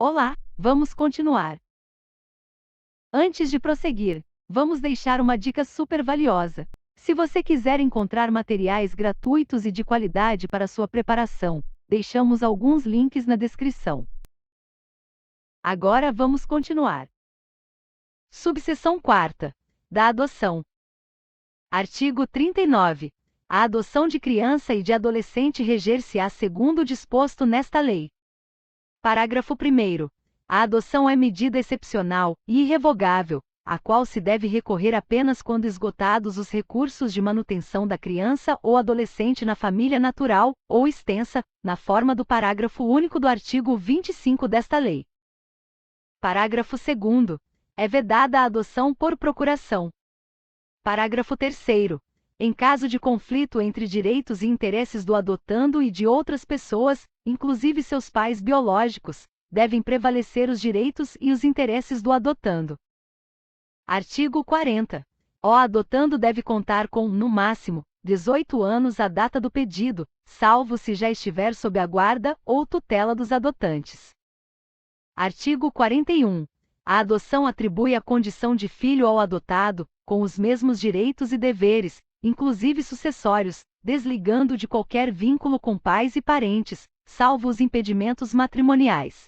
Olá, vamos continuar. Antes de prosseguir, vamos deixar uma dica super valiosa. Se você quiser encontrar materiais gratuitos e de qualidade para sua preparação, deixamos alguns links na descrição. Agora vamos continuar. Subseção 4. Da adoção. Artigo 39. A adoção de criança e de adolescente reger-se-á segundo o disposto nesta lei. Parágrafo 1º. A adoção é medida excepcional e irrevogável, a qual se deve recorrer apenas quando esgotados os recursos de manutenção da criança ou adolescente na família natural ou extensa, na forma do parágrafo único do artigo 25 desta lei. Parágrafo 2º. É vedada a adoção por procuração. Parágrafo 3º. Em caso de conflito entre direitos e interesses do adotando e de outras pessoas, inclusive seus pais biológicos, devem prevalecer os direitos e os interesses do adotando. Artigo 40. O adotando deve contar com, no máximo, 18 anos à data do pedido, salvo se já estiver sob a guarda ou tutela dos adotantes. Artigo 41. A adoção atribui a condição de filho ao adotado, com os mesmos direitos e deveres, inclusive sucessórios, desligando de qualquer vínculo com pais e parentes, salvo os impedimentos matrimoniais.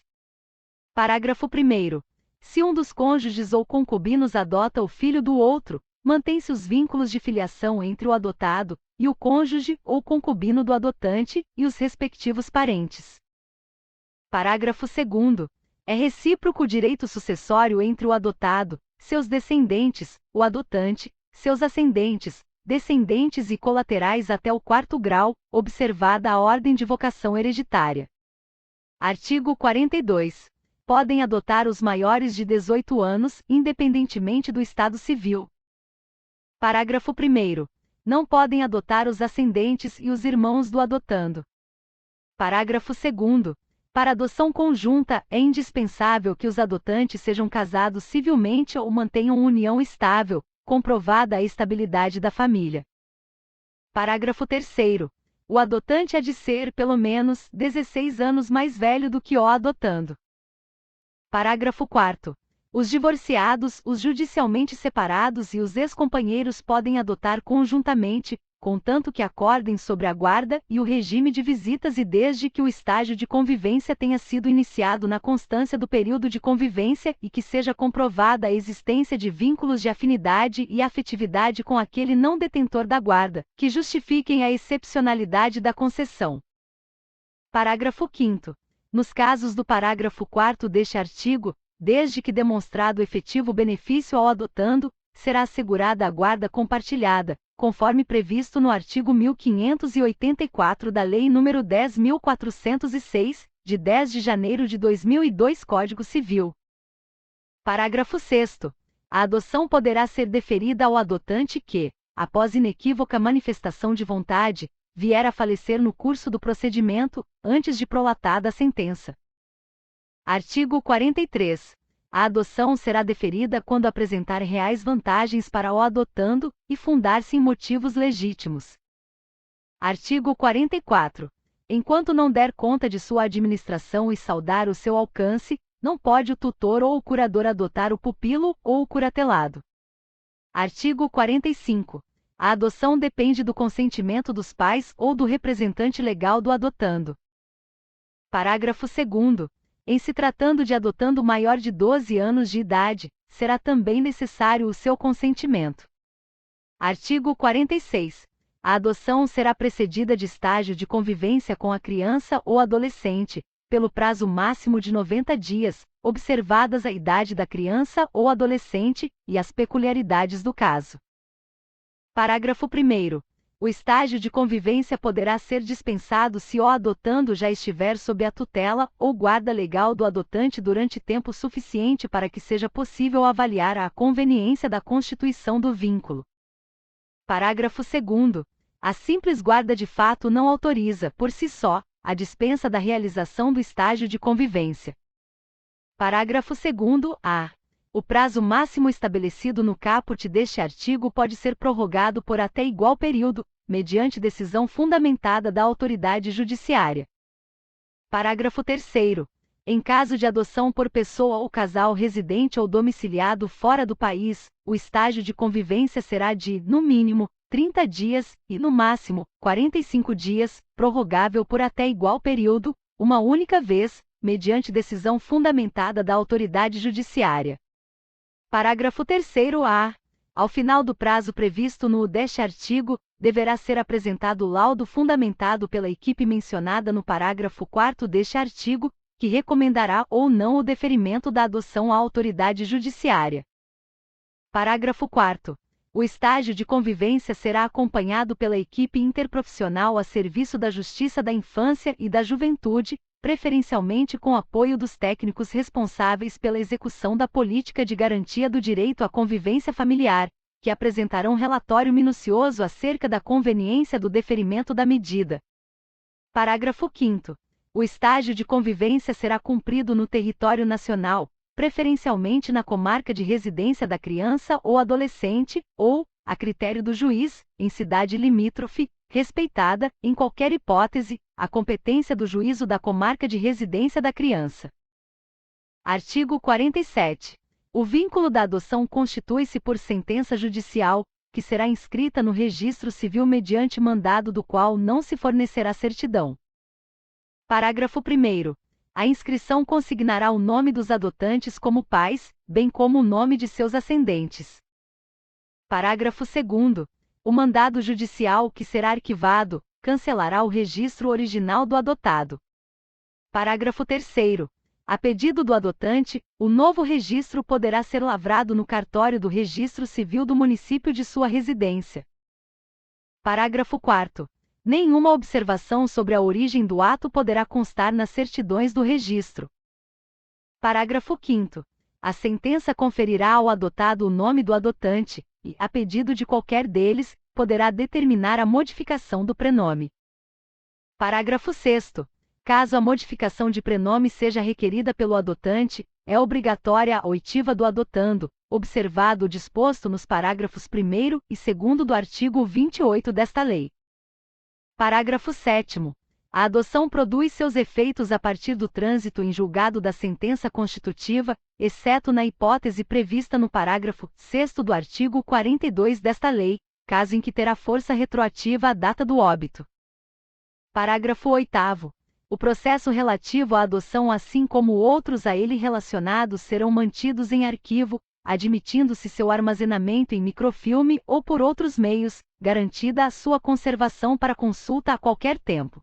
Parágrafo 1º. Se um dos cônjuges ou concubinos adota o filho do outro, mantém-se os vínculos de filiação entre o adotado e o cônjuge ou concubino do adotante e os respectivos parentes. Parágrafo 2º. É recíproco o direito sucessório entre o adotado, seus descendentes, o adotante, seus ascendentes, descendentes e colaterais até o 4º grau, observada a ordem de vocação hereditária. Artigo 42. Podem adotar os maiores de 18 anos, independentemente do estado civil. Parágrafo 1º. Não podem adotar os ascendentes e os irmãos do adotando. Parágrafo 2º. Para adoção conjunta, é indispensável que os adotantes sejam casados civilmente ou mantenham união estável, comprovada a estabilidade da família. Parágrafo 3º. O adotante há de ser, pelo menos, 16 anos mais velho do que o adotando. Parágrafo 4º. Os divorciados, os judicialmente separados e os ex-companheiros podem adotar conjuntamente, contanto que acordem sobre a guarda e o regime de visitas e desde que o estágio de convivência tenha sido iniciado na constância do período de convivência e que seja comprovada a existência de vínculos de afinidade e afetividade com aquele não detentor da guarda, que justifiquem a excepcionalidade da concessão. Parágrafo 5º. Nos casos do parágrafo 4º deste artigo, desde que demonstrado efetivo benefício ao adotando, será assegurada a guarda compartilhada, conforme previsto no artigo 1584 da Lei nº 10.406, de 10 de janeiro de 2002 Código Civil. Parágrafo 6º. A adoção poderá ser deferida ao adotante que, após inequívoca manifestação de vontade, vier a falecer no curso do procedimento, antes de prolatada a sentença. Artigo 43. A adoção será deferida quando apresentar reais vantagens para o adotando e fundar-se em motivos legítimos. Artigo 44. Enquanto não der conta de sua administração e saldar o seu alcance, não pode o tutor ou o curador adotar o pupilo ou o curatelado. Artigo 45. A adoção depende do consentimento dos pais ou do representante legal do adotando. Parágrafo 2º. Em se tratando de adotando maior de 12 anos de idade, será também necessário o seu consentimento. Artigo 46. A adoção será precedida de estágio de convivência com a criança ou adolescente, pelo prazo máximo de 90 dias, observadas a idade da criança ou adolescente e as peculiaridades do caso. Parágrafo 1º. O estágio de convivência poderá ser dispensado se o adotando já estiver sob a tutela ou guarda legal do adotante durante tempo suficiente para que seja possível avaliar a conveniência da constituição do vínculo. Parágrafo 2º. A simples guarda de fato não autoriza, por si só, a dispensa da realização do estágio de convivência. Parágrafo 2º-A. O prazo máximo estabelecido no caput deste artigo pode ser prorrogado por até igual período, mediante decisão fundamentada da autoridade judiciária. Parágrafo 3º. Em caso de adoção por pessoa ou casal residente ou domiciliado fora do país, o estágio de convivência será de, no mínimo, 30 dias e, no máximo, 45 dias, prorrogável por até igual período, uma única vez, mediante decisão fundamentada da autoridade judiciária. Parágrafo 3º-A. Ao final do prazo previsto no deste artigo, deverá ser apresentado laudo fundamentado pela equipe mencionada no parágrafo 4º deste artigo, que recomendará ou não o deferimento da adoção à autoridade judiciária. Parágrafo 4º. O estágio de convivência será acompanhado pela equipe interprofissional a serviço da Justiça da Infância e da Juventude, preferencialmente com apoio dos técnicos responsáveis pela execução da política de garantia do direito à convivência familiar, que apresentarão relatório minucioso acerca da conveniência do deferimento da medida. Parágrafo 5º. O estágio de convivência será cumprido no território nacional, preferencialmente na comarca de residência da criança ou adolescente, ou, a critério do juiz, em cidade limítrofe, respeitada, em qualquer hipótese, a competência do juízo da comarca de residência da criança. Artigo 47. O vínculo da adoção constitui-se por sentença judicial, que será inscrita no registro civil mediante mandado do qual não se fornecerá certidão. Parágrafo 1º. A inscrição consignará o nome dos adotantes como pais, bem como o nome de seus ascendentes. Parágrafo 2º. O mandado judicial que será arquivado, cancelará o registro original do adotado. Parágrafo 3º. A pedido do adotante, o novo registro poderá ser lavrado no cartório do Registro Civil do município de sua residência. Parágrafo 4º. Nenhuma observação sobre a origem do ato poderá constar nas certidões do registro. Parágrafo 5º. A sentença conferirá ao adotado o nome do adotante, e, a pedido de qualquer deles, poderá determinar a modificação do prenome. Parágrafo 6º. Caso a modificação de prenome seja requerida pelo adotante, é obrigatória a oitiva do adotando, observado o disposto nos parágrafos 1º e 2º do artigo 28 desta lei. Parágrafo 7º. A adoção produz seus efeitos a partir do trânsito em julgado da sentença constitutiva, exceto na hipótese prevista no parágrafo 6º do artigo 42 desta lei, caso em que terá força retroativa à data do óbito. Parágrafo 8º. O processo relativo à adoção, assim como outros a ele relacionados, serão mantidos em arquivo, admitindo-se seu armazenamento em microfilme ou por outros meios, garantida a sua conservação para consulta a qualquer tempo.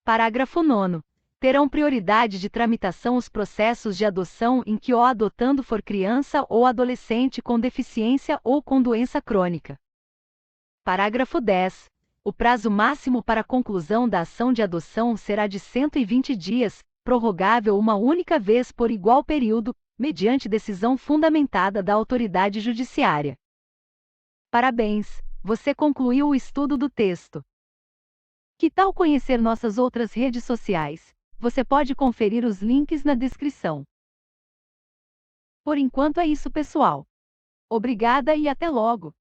Parágrafo 9º. Terão prioridade de tramitação os processos de adoção em que o adotando for criança ou adolescente com deficiência ou com doença crônica. Parágrafo 10. O prazo máximo para a conclusão da ação de adoção será de 120 dias, prorrogável uma única vez por igual período, mediante decisão fundamentada da autoridade judiciária. Parabéns! Você concluiu o estudo do texto. Que tal conhecer nossas outras redes sociais? Você pode conferir os links na descrição. Por enquanto é isso, pessoal. Obrigada e até logo!